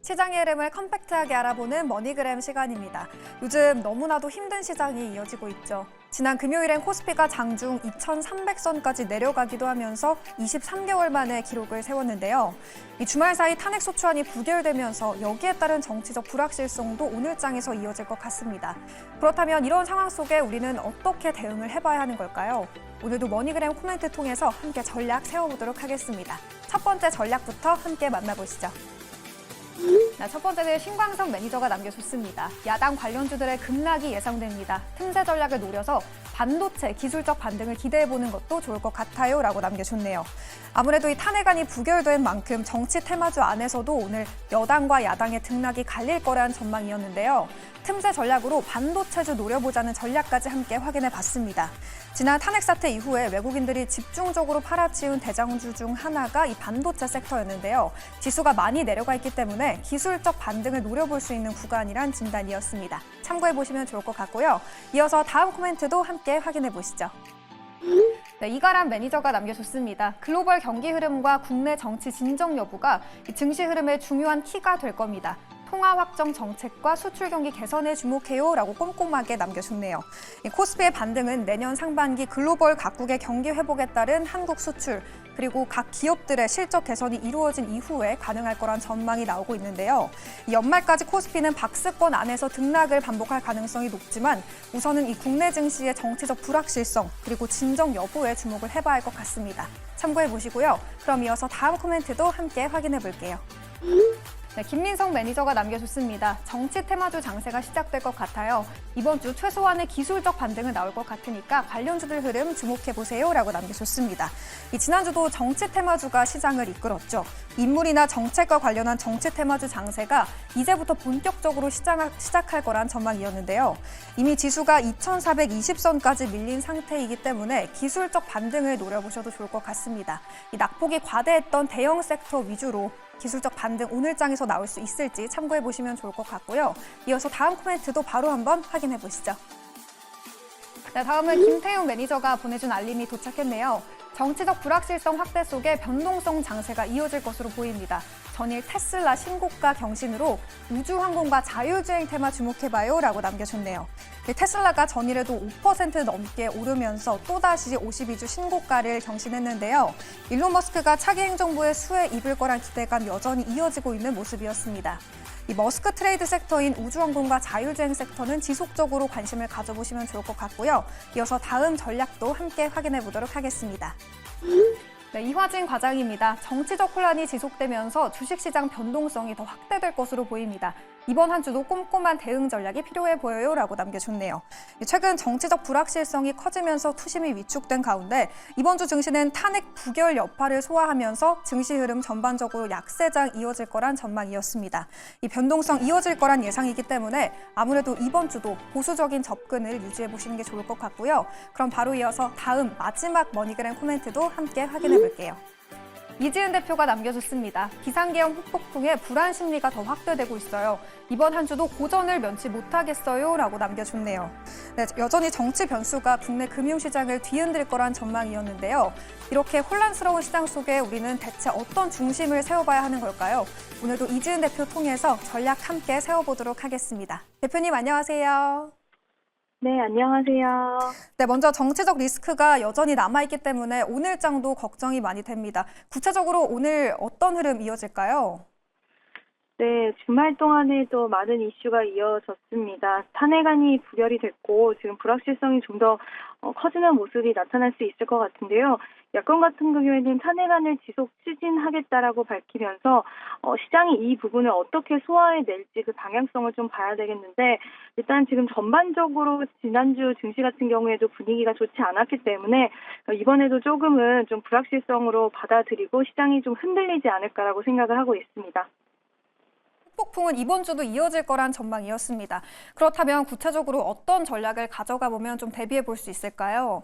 시장의 흐름을 컴팩트하게 알아보는 머니그램 시간입니다. 요즘 너무나도 힘든 시장이 이어지고 있죠. 지난 금요일엔 코스피가 장중 2,300선까지 내려가기도 하면서 23개월 만에 기록을 세웠는데요. 이 주말 사이 탄핵 소추안이 부결되면서 여기에 따른 정치적 불확실성도 오늘장에서 이어질 것 같습니다. 그렇다면 이런 상황 속에 우리는 어떻게 대응을 해봐야 하는 걸까요? 오늘도 머니그램 코멘트 통해서 함께 전략 세워보도록 하겠습니다. 첫 번째 전략부터 함께 만나보시죠. 첫 번째는 신광석 매니저가 남겨줬습니다. 야당 관련주들의 급락이 예상됩니다. 틈새 전략을 노려서 반도체 기술적 반등을 기대해보는 것도 좋을 것 같아요 라고 남겨줬네요. 아무래도 이 탄핵안이 부결된 만큼 정치 테마주 안에서도 오늘 여당과 야당의 등락이 갈릴 거라는 전망이었는데요. 틈새 전략으로 반도체주 노려보자는 전략까지 함께 확인해봤습니다. 지난 탄핵 사태 이후에 외국인들이 집중적으로 팔아치운 대장주 중 하나가 이 반도체 섹터였는데요. 지수가 많이 내려가 있기 때문에 기술적 반등을 노려볼 수 있는 구간이란 진단이었습니다. 참고해보시면 좋을 것 같고요. 이어서 다음 코멘트도 함께 확인해보시죠. 이가람 매니저가 남겨줬습니다. 글로벌 경기 흐름과 국내 정치 진정 여부가 증시 흐름의 중요한 키가 될 겁니다. 통화 확정 정책과 수출 경기 개선에 주목해요 라고 꼼꼼하게 남겨줬네요. 코스피의 반등은 내년 상반기 글로벌 각국의 경기 회복에 따른 한국 수출 그리고 각 기업들의 실적 개선이 이루어진 이후에 가능할 거란 전망이 나오고 있는데요. 연말까지 코스피는 박스권 안에서 등락을 반복할 가능성이 높지만 우선은 이 국내 증시의 정치적 불확실성 그리고 진정 여부에 주목을 해봐야 할 것 같습니다. 참고해 보시고요. 그럼 이어서 다음 코멘트도 함께 확인해 볼게요. 김민성 매니저가 남겨줬습니다. 정치 테마주 장세가 시작될 것 같아요. 이번 주 최소한의 기술적 반등은 나올 것 같으니까 관련주들 흐름 주목해보세요 라고 남겨줬습니다. 지난주도 정치 테마주가 시장을 이끌었죠. 인물이나 정책과 관련한 정치 테마주 장세가 이제부터 본격적으로 시작할 거란 전망이었는데요. 이미 지수가 2,420선까지 밀린 상태이기 때문에 기술적 반등을 노려보셔도 좋을 것 같습니다. 낙폭이 과대했던 대형 섹터 위주로 기술적 반등 오늘장에서 나올 수 있을지 참고해보시면 좋을 것 같고요. 이어서 다음 코멘트도 바로 한번 확인해 보시죠. 다음은 김태용 매니저가 보내준 알림이 도착했네요. 정치적 불확실성 확대 속에 변동성 장세가 이어질 것으로 보입니다. 전일 테슬라 신고가 경신으로 우주항공과 자율주행 테마 주목해봐요 라고 남겨줬네요. 테슬라가 전일에도 5% 넘게 오르면서 또다시 52주 신고가를 경신했는데요. 일론 머스크가 차기 행정부의 수에 입을 거란 기대감 여전히 이어지고 있는 모습이었습니다. 이 머스크 트레이드 섹터인 우주항공과 자율주행 섹터는 지속적으로 관심을 가져보시면 좋을 것 같고요. 이어서 다음 전략도 함께 확인해 보도록 하겠습니다. 이화진 과장입니다. 정치적 혼란이 지속되면서 주식시장 변동성이 더 확대될 것으로 보입니다. 이번 한 주도 꼼꼼한 대응 전략이 필요해 보여요 라고 남겨줬네요. 최근 정치적 불확실성이 커지면서 투심이 위축된 가운데 이번 주 증시는 탄핵 부결 여파를 소화하면서 증시 흐름 전반적으로 약세장 이어질 거란 전망이었습니다. 이 변동성 이어질 거란 예상이기 때문에 아무래도 이번 주도 보수적인 접근을 유지해 보시는 게 좋을 것 같고요. 그럼 바로 이어서 다음 마지막 머니그램 코멘트도 함께 확인해 볼게요. 이지은 대표가 남겨줬습니다. 비상계엄 후폭풍에 불안 심리가 더 확대되고 있어요. 이번 한 주도 고전을 면치 못하겠어요 라고 남겨줬네요. 여전히 정치 변수가 국내 금융시장을 뒤흔들 거란 전망이었는데요. 이렇게 혼란스러운 시장 속에 우리는 대체 어떤 중심을 세워봐야 하는 걸까요? 오늘도 이지은 대표 통해서 전략 함께 세워보도록 하겠습니다. 대표님 안녕하세요. 네, 안녕하세요. 먼저 정치적 리스크가 여전히 남아있기 때문에 오늘장도 걱정이 많이 됩니다. 구체적으로 오늘 어떤 흐름 이어질까요? 네, 주말 동안에도 많은 이슈가 이어졌습니다. 탄핵안이 부결이 됐고 지금 불확실성이 좀 더 커지는 모습이 나타날 수 있을 것 같은데요. 야권 같은 경우에는 탄핵안을 지속 추진하겠다라고 밝히면서 시장이 이 부분을 어떻게 소화해낼지 그 방향성을 좀 봐야 되겠는데 일단 지금 전반적으로 지난주 증시 같은 경우에도 분위기가 좋지 않았기 때문에 이번에도 조금은 좀 불확실성으로 받아들이고 시장이 좀 흔들리지 않을까라고 생각을 하고 있습니다. 폭풍은 이번 주도 이어질 거란 전망이었습니다. 그렇다면 구체적으로 어떤 전략을 가져가 보면 좀 대비해 볼 수 있을까요?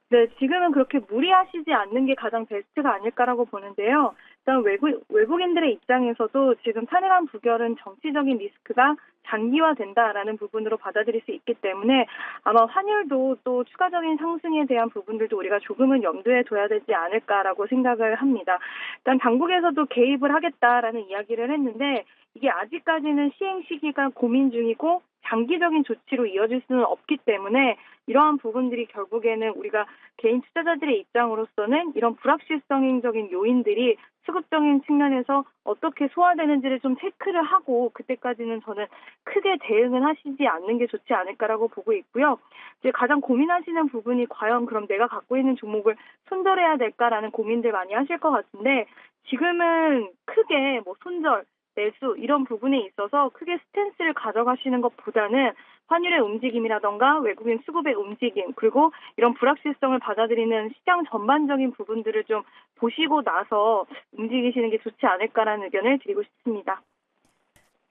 네, 지금은 그렇게 무리하시지 않는 게 가장 베스트가 아닐까라고 보는데요. 일단 외국인들의 입장에서도 지금 탄핵안 부결은 정치적인 리스크가 장기화된다라는 부분으로 받아들일 수 있기 때문에 아마 환율도 또 추가적인 상승에 대한 부분들도 우리가 조금은 염두에 둬야 되지 않을까라고 생각을 합니다. 일단 당국에서도 개입을 하겠다라는 이야기를 했는데 이게 아직까지는 시행 시기가 고민 중이고 장기적인 조치로 이어질 수는 없기 때문에 이러한 부분들이 결국에는 우리가 개인 투자자들의 입장으로서는 이런 불확실성적인 요인들이 수급적인 측면에서 어떻게 소화되는지를 좀 체크를 하고 그때까지는 저는 크게 대응은 하시지 않는 게 좋지 않을까라고 보고 있고요. 이제 가장 고민하시는 부분이 과연 그럼 내가 갖고 있는 종목을 손절해야 될까라는 고민들 많이 하실 것 같은데 지금은 크게 뭐 손절 매수 이런 부분에 있어서 크게 스탠스를 가져가시는 것보다는 환율의 움직임이라던가 외국인 수급의 움직임 그리고 이런 불확실성을 받아들이는 시장 전반적인 부분들을 좀 보시고 나서 움직이시는 게 좋지 않을까라는 의견을 드리고 싶습니다.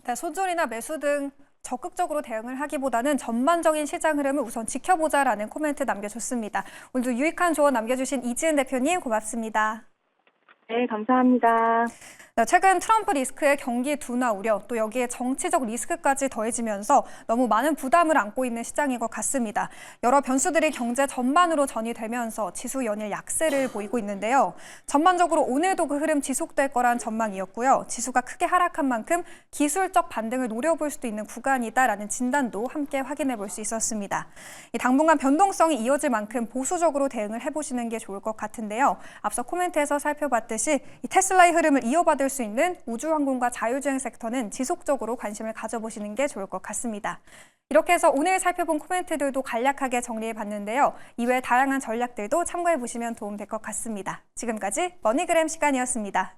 네, 손절이나 매수 등 적극적으로 대응을 하기보다는 전반적인 시장 흐름을 우선 지켜보자라는 코멘트 남겨줬습니다. 오늘도 유익한 조언 남겨주신 이지은 대표님 고맙습니다. 네, 감사합니다. 최근 트럼프 리스크의 경기 둔화 우려, 또 여기에 정치적 리스크까지 더해지면서 너무 많은 부담을 안고 있는 시장인 것 같습니다. 여러 변수들이 경제 전반으로 전이되면서 지수 연일 약세를 보이고 있는데요. 전반적으로 오늘도 그 흐름 지속될 거란 전망이었고요. 지수가 크게 하락한 만큼 기술적 반등을 노려볼 수도 있는 구간이다라는 진단도 함께 확인해 볼 수 있었습니다. 당분간 변동성이 이어질 만큼 보수적으로 대응을 해보시는 게 좋을 것 같은데요. 앞서 코멘트에서 살펴봤듯이 이 테슬라의 흐름을 이어받을 수 있는 우주항공과 자율주행 섹터는 지속적으로 관심을 가져보시는 게 좋을 것 같습니다. 이렇게 해서 오늘 살펴본 코멘트들도 간략하게 정리해봤는데요. 이외에 다양한 전략들도 참고해보시면 도움될 것 같습니다. 지금까지 머니그램 시간이었습니다.